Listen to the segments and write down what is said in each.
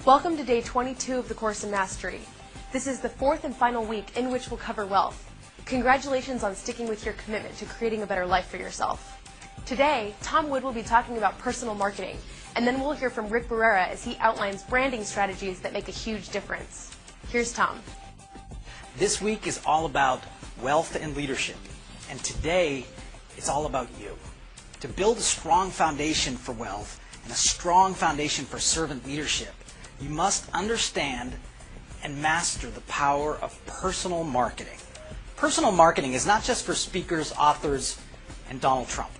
Welcome to day 22 of the course in Mastery. This is the fourth and final week in which we'll cover wealth. Congratulations on sticking with your commitment to creating a better life for yourself. Today, Tom Wood will be talking about personal marketing, and then we'll hear from Rick Barerra as he outlines branding strategies that make a huge difference. Here's Tom. This week is all about wealth and leadership, and today it's all about you. To build a strong foundation for wealth and a strong foundation for servant leadership, you must understand and master the power of personal marketing. Personal marketing is not just for speakers, authors, and Donald Trump.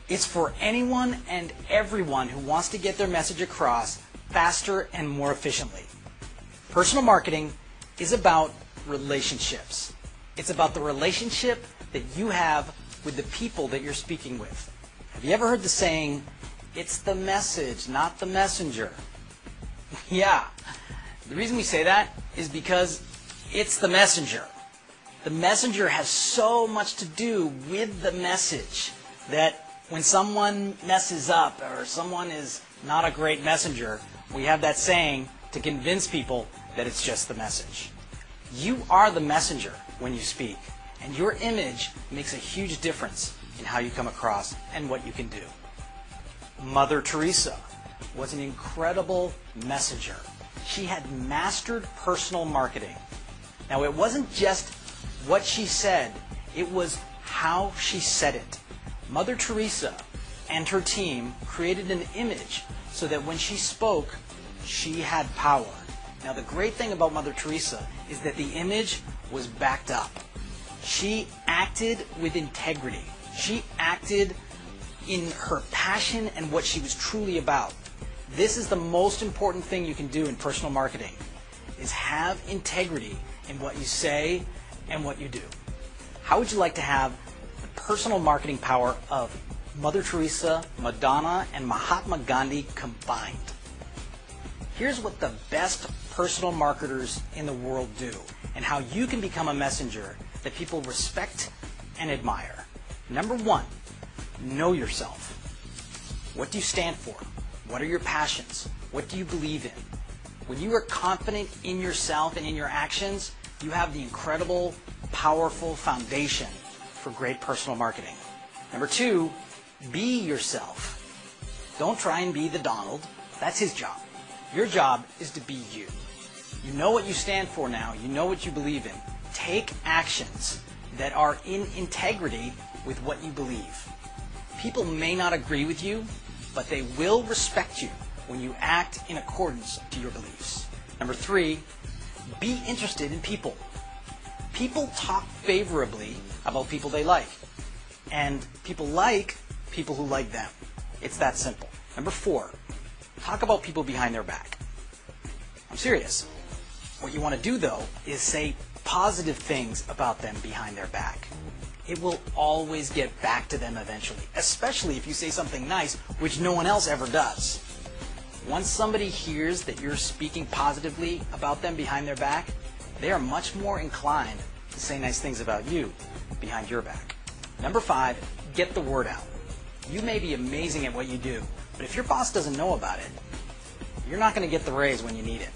It's for anyone and everyone who wants to get their message across faster and more efficiently. Personal marketing is about relationships. It's about the relationship that you have with the people that you're speaking with. Have you ever heard the saying, "It's the message, not the messenger"? Yeah, the reason we say that is because it's the messenger. The messenger has so much to do with the message that when someone messes up or someone is not a great messenger, we have that saying to convince people that it's just the message. You are the messenger when you speak, and your image makes a huge difference in how you come across and what you can do. Mother Teresa was an incredible messenger. She had mastered personal marketing. Now, it wasn't just what she said, it was how she said it. Mother Teresa and her team created an image so that when she spoke, she had power. Now, the great thing about Mother Teresa is that the image was backed up. She acted with integrity. She acted in her passion and what she was truly about. This is the most important thing you can do in personal marketing, is have integrity in what you say and what you do. How would you like to have the personal marketing power of Mother Teresa, Madonna, and Mahatma Gandhi combined? Here's what the best personal marketers in the world do, and how you can become a messenger that people respect and admire. Number one, know yourself. What do you stand for? What are your passions? What do you believe in? When you are confident in yourself and in your actions, you have the incredible, powerful foundation for great personal marketing. Number two, be yourself. Don't try and be the Donald. That's his job. Your job is to be you. You know what you stand for now. You know what you believe in. Take actions that are in integrity with what you believe. People may not agree with you, but they will respect you when you act in accordance to your beliefs. Number three, be interested in people. People talk favorably about people they like, and people like people who like them. It's that simple. Number four, talk about people behind their back. I'm serious. What you want to do, though, is say positive things about them behind their back. It will always get back to them eventually, especially if you say something nice, which no one else ever does. Once somebody hears that you're speaking positively about them behind their back, they are much more inclined to say nice things about you behind your back. Number five, get the word out. You may be amazing at what you do, but if your boss doesn't know about it, you're not going to get the raise when you need it.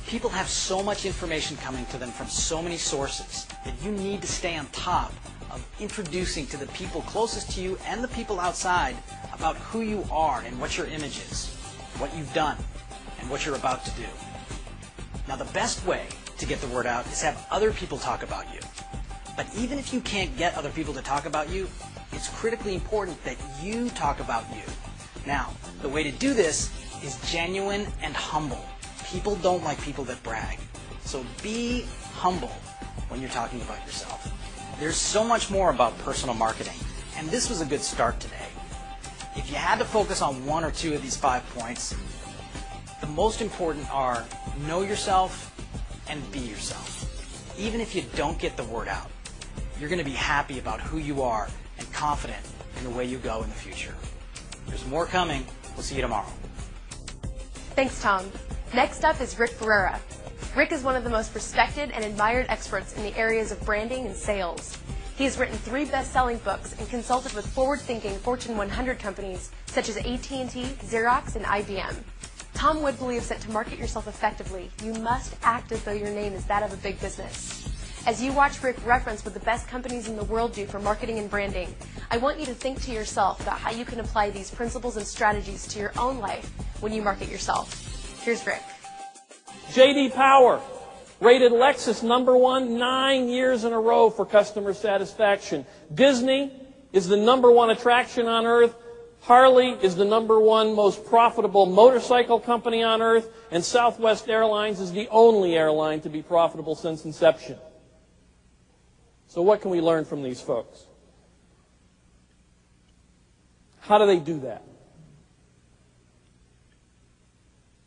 People have so much information coming to them from so many sources that you need to stay on top of introducing to the people closest to you and the people outside about who you are and what your image is, what you've done, and what you're about to do. Now, the best way to get the word out is have other people talk about you. But even if you can't get other people to talk about you, it's critically important that you talk about you. Now, the way to do this is genuine and humble. People don't like people that brag. So be humble when you're talking about yourself. There's so much more about personal marketing, and this was a good start today. If you had to focus on one or two of these 5 points, the most important are know yourself and be yourself. Even if you don't get the word out, you're going to be happy about who you are and confident in the way you go in the future. There's more coming. We'll see you tomorrow. Thanks, Tom. Next up is Rick Barerra. Rick is one of the most respected and admired experts in the areas of branding and sales. He has written 3 best-selling books and consulted with forward-thinking Fortune 100 companies such as AT&T, Xerox, and IBM. Tom Wood believes that to market yourself effectively, you must act as though your name is that of a big business. As you watch Rick reference what the best companies in the world do for marketing and branding, I want you to think to yourself about how you can apply these principles and strategies to your own life when you market yourself. Here's Rick. J.D. Power rated Lexus #1 9 years in a row for customer satisfaction. Disney is the #1 attraction on earth. Harley is the #1 most profitable motorcycle company on earth. And Southwest Airlines is the only airline to be profitable since inception. So what can we learn from these folks? How do they do that?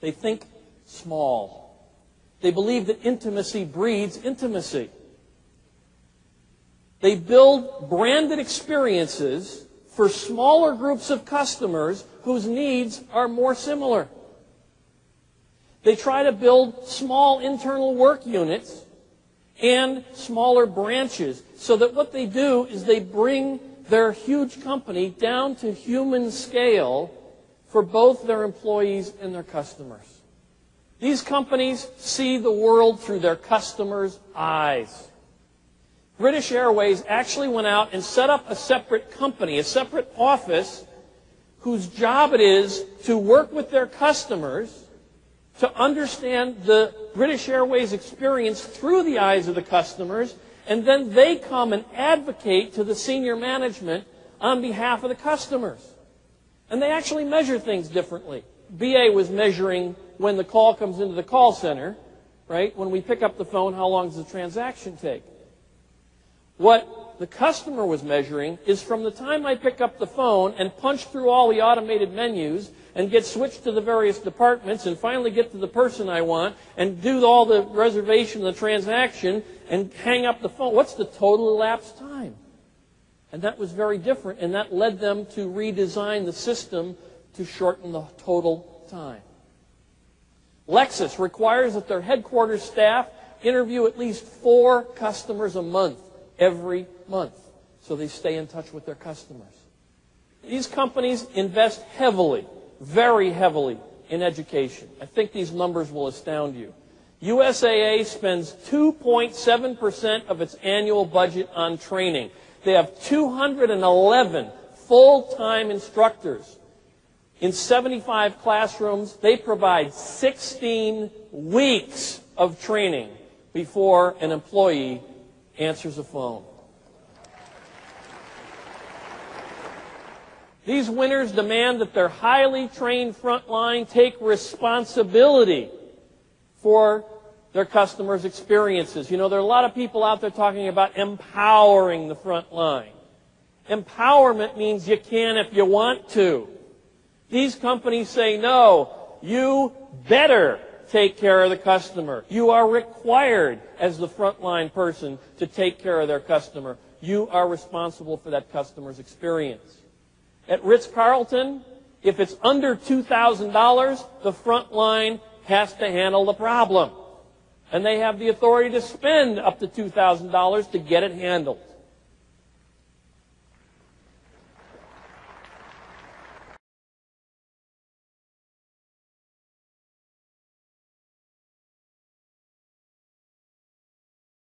They think small. They believe that intimacy breeds intimacy. They build branded experiences for smaller groups of customers whose needs are more similar. They try to build small internal work units and smaller branches so that what they do is they bring their huge company down to human scale for both their employees and their customers. These companies see the world through their customers' eyes. British Airways actually went out and set up a separate company, a separate office, whose job it is to work with their customers to understand the British Airways experience through the eyes of the customers, and then they come and advocate to the senior management on behalf of the customers. And they actually measure things differently. BA was measuring when the call comes into the call center, right? When we pick up the phone, how long does the transaction take? What the customer was measuring is from the time I pick up the phone and punch through all the automated menus and get switched to the various departments and finally get to the person I want and do all the reservation, the transaction, and hang up the phone. What's the total elapsed time? And that was very different, and that led them to redesign the system to shorten the total time. Lexus requires that their headquarters staff interview at least 4 customers a month, every month, so they stay in touch with their customers. These companies invest heavily, very heavily, in education. I think these numbers will astound you. USAA spends 2.7% of its annual budget on training. They have 211 full-time instructors. In 75 classrooms, they provide 16 weeks of training before an employee answers a phone. These winners demand that their highly trained frontline take responsibility for their customers' experiences. You know, there are a lot of people out there talking about empowering the front line. Empowerment means you can if you want to. These companies say, no, you better take care of the customer. You are required as the frontline person to take care of their customer. You are responsible for that customer's experience. At Ritz-Carlton, if it's under $2,000, the front line has to handle the problem. And they have the authority to spend up to $2,000 to get it handled.